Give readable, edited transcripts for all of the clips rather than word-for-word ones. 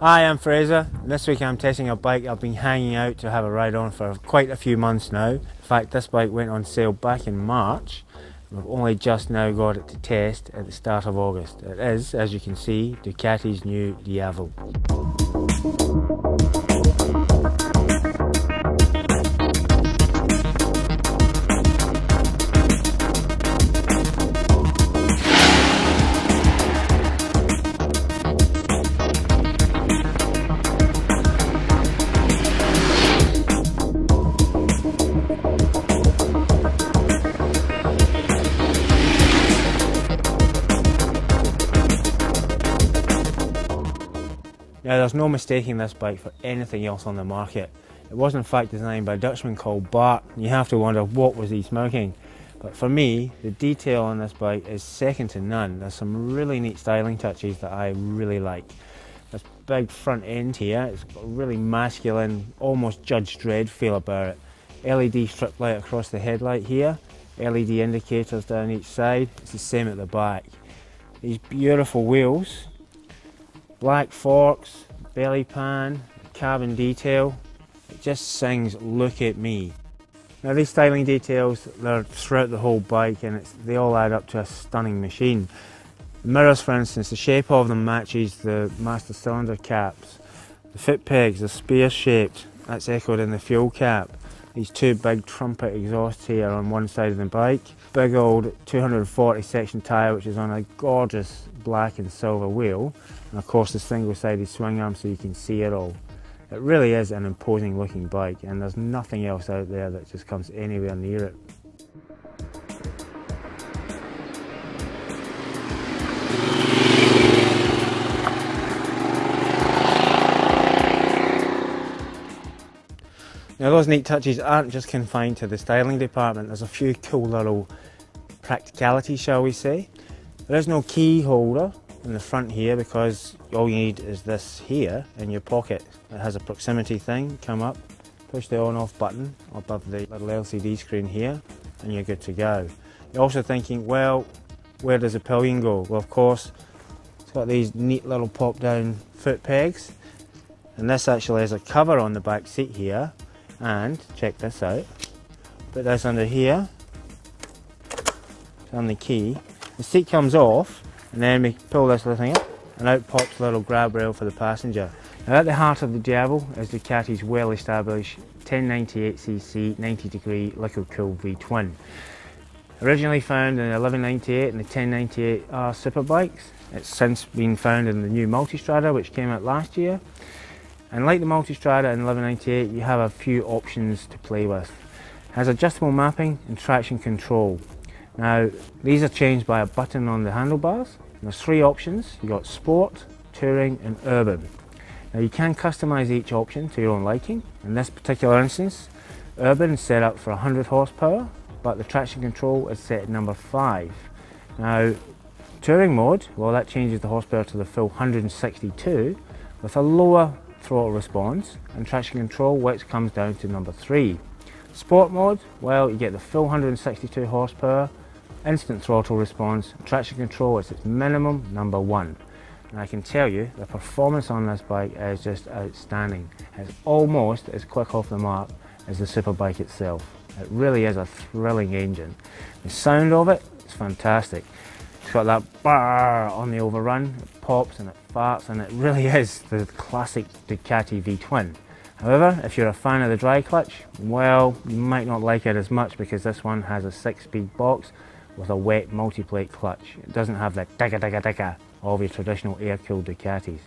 Hi, I'm Fraser, and this week I'm testing a bike I've been hanging out to have a ride on for quite a few months now. In fact, this bike went on sale back in March. We've only just now got it to test at the start of August. It is, as you can see, Ducati's new Diavel. Now, there's no mistaking this bike for anything else on the market. It was in fact designed by a Dutchman called Bart, and you have to wonder what was he smoking. But for me, the detail on this bike is second to none. There's some really neat styling touches that I really like. This big front end here, it's got a really masculine, almost Judge Dredd feel about it. LED strip light across the headlight here, LED indicators down each side. It's the same at the back. These beautiful wheels. Black forks, belly pan, carbon detail, it just sings "look at me." Now these styling details, they're throughout the whole bike, and they all add up to a stunning machine. The mirrors, for instance, the shape of them matches the master cylinder caps. The foot pegs are spear shaped, that's echoed in the fuel cap. These two big trumpet exhausts here on one side of the bike. Big old 240 section tyre, which is on a gorgeous black and silver wheel. And of course the single-sided swing arm so you can see it all. It really is an imposing looking bike, and there's nothing else out there that just comes anywhere near it. Now those neat touches aren't just confined to the styling department. There's a few cool little practicalities, shall we say. There is no key holder in the front here because all you need is this here in your pocket. It has a proximity thing, come up, push the on off button above the little LCD screen here, and you're good to go. You're also thinking, well, where does the pillion go? Well, of course, it's got these neat little pop down foot pegs, and this actually has a cover on the back seat here. And check this out, put this under here, turn the key, the seat comes off, and then we pull this little thing up and out pops the little grab rail for the passenger. Now at the heart of the Diavel is Ducati's well established 1098cc 90 degree liquid cooled V-twin. Originally found in the 1198 and the 1098R superbikes, it's since been found in the new Multistrada which came out last year. And like the Multistrada in 1198, you have a few options to play with. It has adjustable mapping and traction control. Now, these are changed by a button on the handlebars. And there's three options. You've got Sport, Touring and Urban. Now you can customise each option to your own liking. In this particular instance, Urban is set up for 100 horsepower, but the traction control is set at number 5. Now, Touring mode, well, that changes the horsepower to the full 162 with a lower throttle response, and traction control, which comes down to number 3. Sport mode, well, you get the full 162 horsepower, instant throttle response, traction control is its minimum, number 1. And I can tell you, the performance on this bike is just outstanding. It's almost as quick off the mark as the superbike itself. It really is a thrilling engine. The sound of it is fantastic. It's got that bar on the overrun, it pops and it farts, and it really is the classic Ducati V-twin. However, if you're a fan of the dry clutch, well, you might not like it as much because this one has a 6-speed box with a wet multi-plate clutch. It doesn't have that digga digga digga of your traditional air-cooled Ducatis.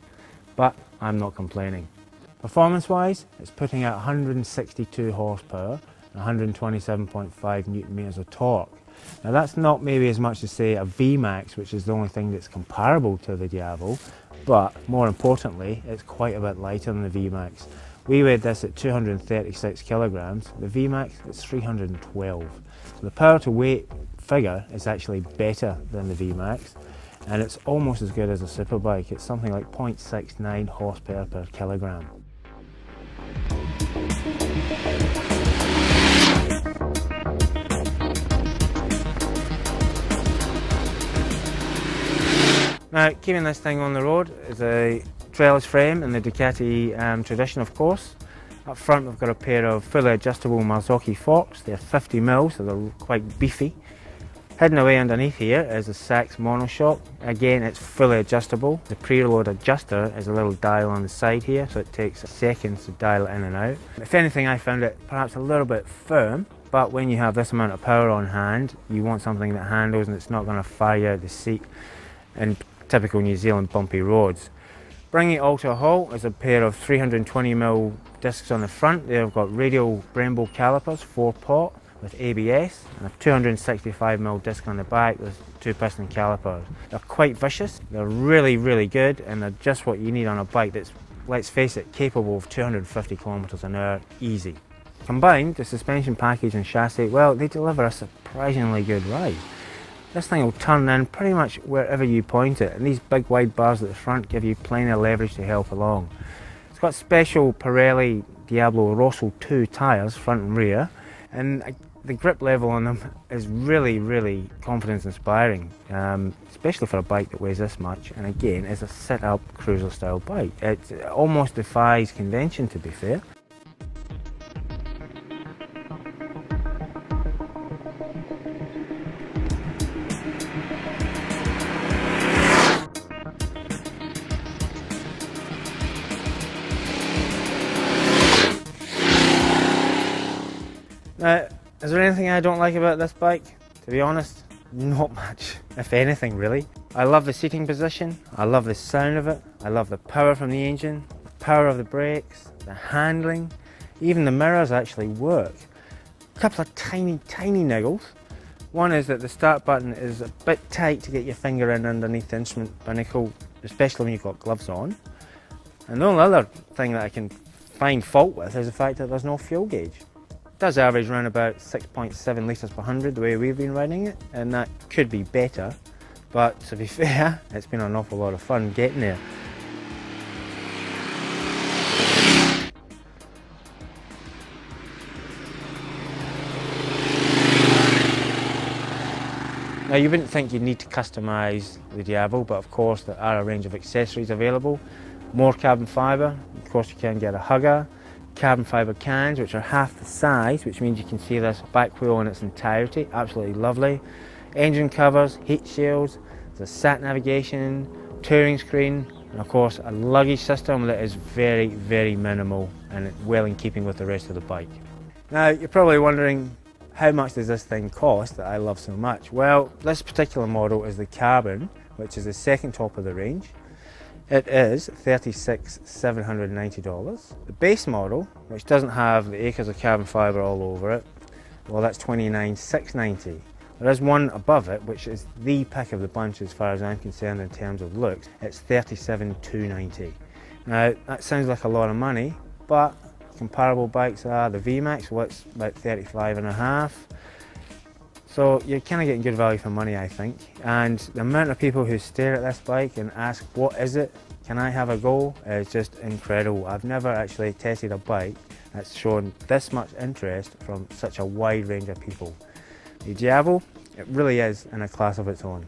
But I'm not complaining. Performance-wise, it's putting out 162 horsepower and 127.5 Newton meters of torque. Now that's not maybe as much as say a VMAX, which is the only thing that's comparable to the Diavel, but more importantly, it's quite a bit lighter than the VMAX. We weighed this at 236 kilograms, the VMAX is 312. So the power to weight figure is actually better than the VMAX, and it's almost as good as a superbike. It's something like 0.69 horsepower per kilogram. Now, keeping this thing on the road is a trellis frame in the Ducati tradition, of course. Up front we've got a pair of fully adjustable Marzocchi forks. They're 50mm, so they're quite beefy. Hidden away underneath here is a Sachs monoshock. Again, it's fully adjustable. The preload adjuster is a little dial on the side here, so it takes seconds to dial it in and out. If anything, I found it perhaps a little bit firm, but when you have this amount of power on hand, you want something that handles and it's not going to fire you out the seat in typical New Zealand bumpy roads. Bringing it all to a halt is a pair of 320mm discs on the front. They've got radial Brembo calipers, 4-pot, with ABS, and a 265mm disc on the back with 2-piston calipers. They're quite vicious, they're really good, and they're just what you need on a bike that's, let's face it, capable of 250 km an hour easy. Combined, the suspension package and chassis, well, they deliver a surprisingly good ride. This thing will turn in pretty much wherever you point it, and these big wide bars at the front give you plenty of leverage to help along. It's got special Pirelli Diablo Rosso 2 tyres, front and rear, and the grip level on them is really confidence inspiring, especially for a bike that weighs this much, and again is a sit-up cruiser style bike. It almost defies convention, to be fair. Now, is there anything I don't like about this bike? To be honest, not much, if anything really. I love the seating position, I love the sound of it, I love the power from the engine, the power of the brakes, the handling, even the mirrors actually work. A couple of tiny niggles. One is that the start button is a bit tight to get your finger in underneath the instrument binnacle, especially when you've got gloves on. And the only other thing that I can find fault with is the fact that there's no fuel gauge. It does average around about 6.7 litres per 100 the way we've been riding it, and that could be better, but to be fair, it's been an awful lot of fun getting there. Now, you wouldn't think you'd need to customise the Diavel, but of course there are a range of accessories available. More carbon fibre, of course you can get a hugger, carbon fibre cans which are half the size, which means you can see this back wheel in its entirety, absolutely lovely. Engine covers, heat shields, there's sat navigation, touring screen, and of course a luggage system that is very minimal and well in keeping with the rest of the bike. Now, you're probably wondering, how much does this thing cost that I love so much? Well, this particular model is the Carbon, which is the second top of the range. It is $36,790. The base model, which doesn't have the acres of carbon fibre all over it, well, that's $29,690. There is one above it, which is the pick of the bunch as far as I'm concerned in terms of looks. It's $37,290. Now, that sounds like a lot of money, but comparable bikes are the VMAX, well, it's about $35.5. So you're kind of getting good value for money, I think. And the amount of people who stare at this bike and ask, what is it? Can I have a go? Is just incredible. I've never actually tested a bike that's shown this much interest from such a wide range of people. The Diavel, it really is in a class of its own.